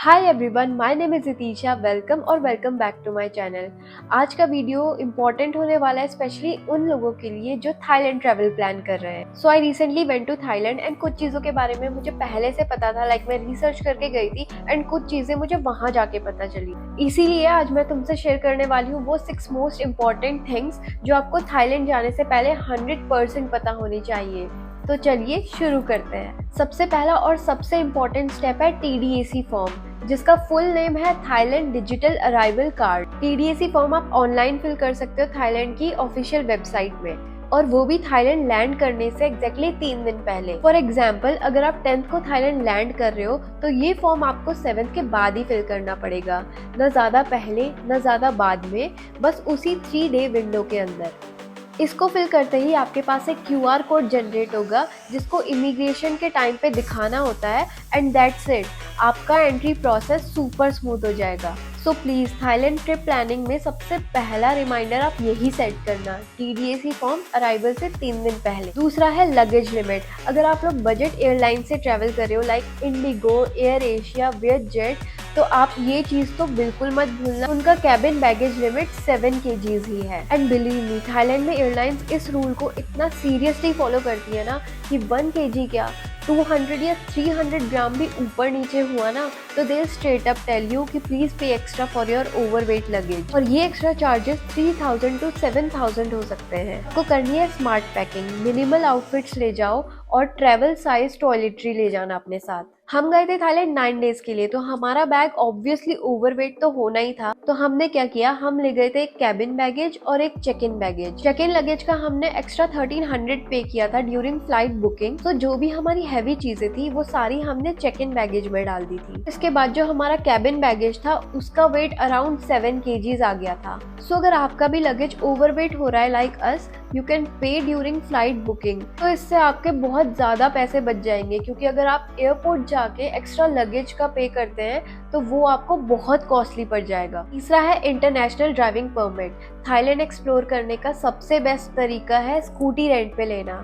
Hi everyone, my name is Itisha. Welcome back to my channel. आज का video important होने वाला है स्पेशली उन लोगों के लिए जो थाईलैंड ट्रैवल प्लान कर रहे हैं। So I recently went to Thailand and कुछ चीज़ों के बारे में मुझे पहले से पता था, मैं रिसर्च करके गई थी एंड कुछ चीज़ें मुझे वहाँ जाके पता चली। इसीलिए आज मैं तुमसे शेयर करने वाली हूँ वो 6 मोस्ट इम्पॉर्टेंट थिंग्स जो आपको थाईलैंड जाने से पहले 100% पता होनी चाहिए। तो चलिए शुरू करते हैं। सबसे पहला और सबसे इम्पोर्टेंट स्टेप है TDAC फॉर्म, जिसका फुल नेम है Thailand digital arrival card. TDAC form आप ऑनलाइन फिल कर सकते हो थाईलैंड की ऑफिशियल वेबसाइट में, और वो भी थाईलैंड लैंड करने से एग्जैक्टली 3 दिन पहले। फॉर एग्जाम्पल, अगर आप 10th को थाईलैंड लैंड कर रहे हो तो ये फॉर्म आपको 7th के बाद ही फिल करना पड़ेगा, न ज़्यादा पहले न ज़्यादा बाद में, बस उसी 3 डे विंडो के अंदर। इसको फिल करते ही आपके पास एक QR कोड जनरेट होगा जिसको इमिग्रेशन के टाइम पे दिखाना होता है एंड दैट्स इट। आपका एंट्री प्रोसेस सुपर स्मूथ हो जाएगा। So please Thailand trip planning में सबसे पहला रिमाइंडर आप यही सेट करना, TDAC फॉर्म अराइवल से 3 दिन पहले। दूसरा है लगेज लिमिट। अगर आप लोग बजट एयरलाइन से ट्रैवल कर रहे हो like IndiGo, AirAsia, Vietjet, तो आप ये चीज़ तो बिल्कुल मत भूलना, उनका कैबिन बैगेज लिमिट 7 kg ही है। एंड बिलीव मी, थाईलैंड में एयरलाइंस इस रूल को इतना सीरियसली फॉलो करती है ना कि 1 kg क्या 200 या 300 ग्राम भी ऊपर नीचे हुआ ना तो दे स्ट्रेट अप टेल यू कि please pay extra for your overweight luggage. और ये एक्स्ट्रा चार्जेस 3000 to 7000 हो सकते हैं। आपको करनी है स्मार्ट पैकिंग, मिनिमल आउटफिट्स ले जाओ और ट्रेवल साइज टॉयलेटरी ले जाना अपने साथ। हम गए थे थाईलैंड 9 डेज के लिए, तो हमारा बैग ऑब्वियसली ओवरवेट तो होना ही था। तो हमने क्या किया, हम ले गए थे एक कैबिन बैगेज और एक check in baggage. Check in luggage का हमने एक्स्ट्रा 1300 पे किया था ड्यूरिंग फ्लाइट बुकिंग। तो जो भी हमारी हैवी चीजें थी वो सारी हमने चेक इन बैगेज में डाल दी थी। इसके बाद जो हमारा कैबिन बैगेज था उसका वेट अराउंड 7 kgs आ गया था। सो अगर आपका भी लगेज ओवरवेट हो रहा है like us, you can pay during flight booking. तो इससे आपके बहुत ज्यादा पैसे बच जाएंगे, क्योंकि अगर आप एयरपोर्ट जाके एक्स्ट्रा लगेज का पे करते हैं तो वो आपको बहुत कॉस्टली पड़ जाएगा। तीसरा है international driving permit. Thailand explore करने का सबसे बेस्ट तरीका है स्कूटी रेंट पे लेना।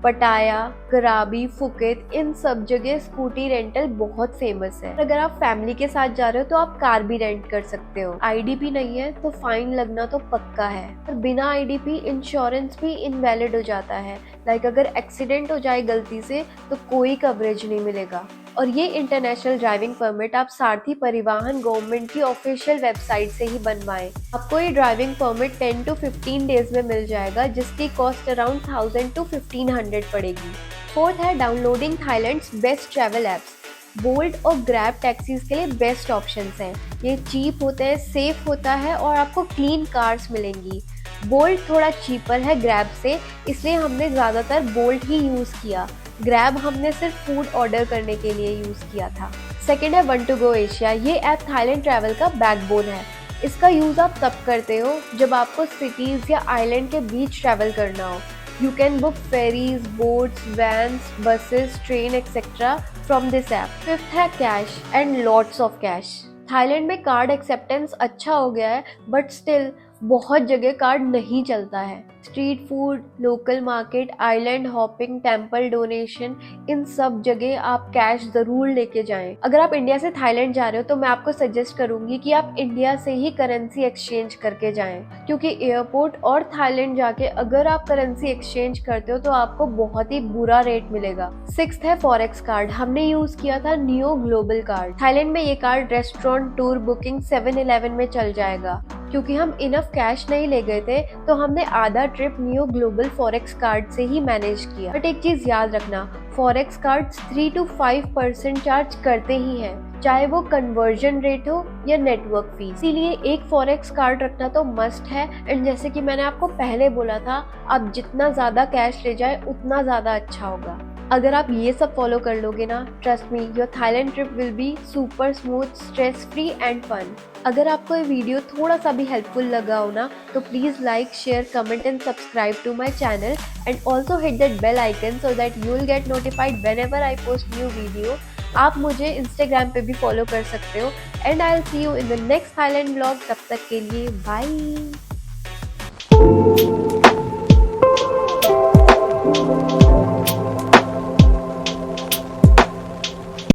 पटाया, कराबी, फुकेत, इन सब जगह स्कूटी रेंटल बहुत फेमस है। अगर आप फैमिली के साथ जा रहे हो तो आप कार भी रेंट कर सकते हो। IDP नहीं है तो फाइन लगना तो पक्का है, और बिना IDP इंश्योरेंस भी इनवैलिड हो जाता है। अगर एक्सीडेंट हो जाए गलती से तो कोई कवरेज नहीं मिलेगा। और ये इंटरनेशनल ड्राइविंग परमिट आप सारथी परिवहन गवर्नमेंट की ऑफिशियल वेबसाइट से ही बनवाएं। आपको ये ड्राइविंग परमिट 10 to 15 डेज में मिल जाएगा, जिसकी कॉस्ट अराउंड 1000 to 1500 पड़ेगी। फोर्थ है downloading Thailand's best travel apps. Bolt और ग्रैब टैक्सीज के लिए बेस्ट ऑप्शंस हैं। ये चीप होते हैं, सेफ होता है और आपको क्लीन कार्स मिलेंगी। बोल्ट थोड़ा चीपर है ग्रैब से, इसलिए हमने ज़्यादातर बोल्ट ही यूज़ किया। ग्रैब हमने सिर्फ फूड ऑर्डर करने के लिए यूज़ किया था। सेकेंड है वन2गो एशिया। ये ऐप थाईलैंड ट्रैवल का बैकबोन है। इसका यूज़ आप तब करते हो जब आपको सिटीज़ या आइलैंड के बीच ट्रैवल करना हो। You can book ferries, boats, vans, buses, train etcetera from this app. Fifth है cash and lots of cash. Thailand में कार्ड एक्सेप्टेंस अच्छा हो गया है, बट स्टिल बहुत जगह कार्ड नहीं चलता है। Street food, local market, island hopping, temple donation, इन सब जगह आप कैश जरूर लेके जाएं। अगर आप इंडिया से थाईलैंड जा रहे हो तो मैं आपको सजेस्ट करूंगी कि आप इंडिया से ही करेंसी एक्सचेंज करके जाएं, क्योंकि एयरपोर्ट और थाईलैंड जाके अगर आप करेंसी एक्सचेंज करते हो तो आपको बहुत ही बुरा रेट मिलेगा। सिक्स्थ है फॉरेक्स कार्ड। हमने यूज किया था नियो ग्लोबल कार्ड। थाईलैंड में ये card restaurant, tour booking, 7-Eleven में चल जाएगा। क्योंकि हम इनफ कैश नहीं ले गए थे तो हमने आधा trip neo global forex card से ही मैनेज किया। बट एक चीज याद रखना, फॉरेक्स कार्ड्स 3 to 5% चार्ज करते ही हैं, चाहे वो कन्वर्जन रेट हो या नेटवर्क फी। इसीलिए एक फॉरेक्स कार्ड रखना तो मस्ट है। एंड जैसे कि मैंने आपको पहले बोला था, आप जितना ज्यादा कैश ले जाए उतना ज्यादा अच्छा होगा। अगर आप ये सब फॉलो कर लोगे ना, trust me, your Thailand trip will be super smooth, stress free and fun. अगर आपको ये वीडियो थोड़ा सा भी हेल्पफुल लगा हो ना तो please like, share, comment and subscribe to my channel and also hit that bell icon so that you will get notified whenever I post new video. आप मुझे इंस्टाग्राम पे भी फॉलो कर सकते हो। And I will see you in the next Thailand vlog. तब तक के लिए बाय।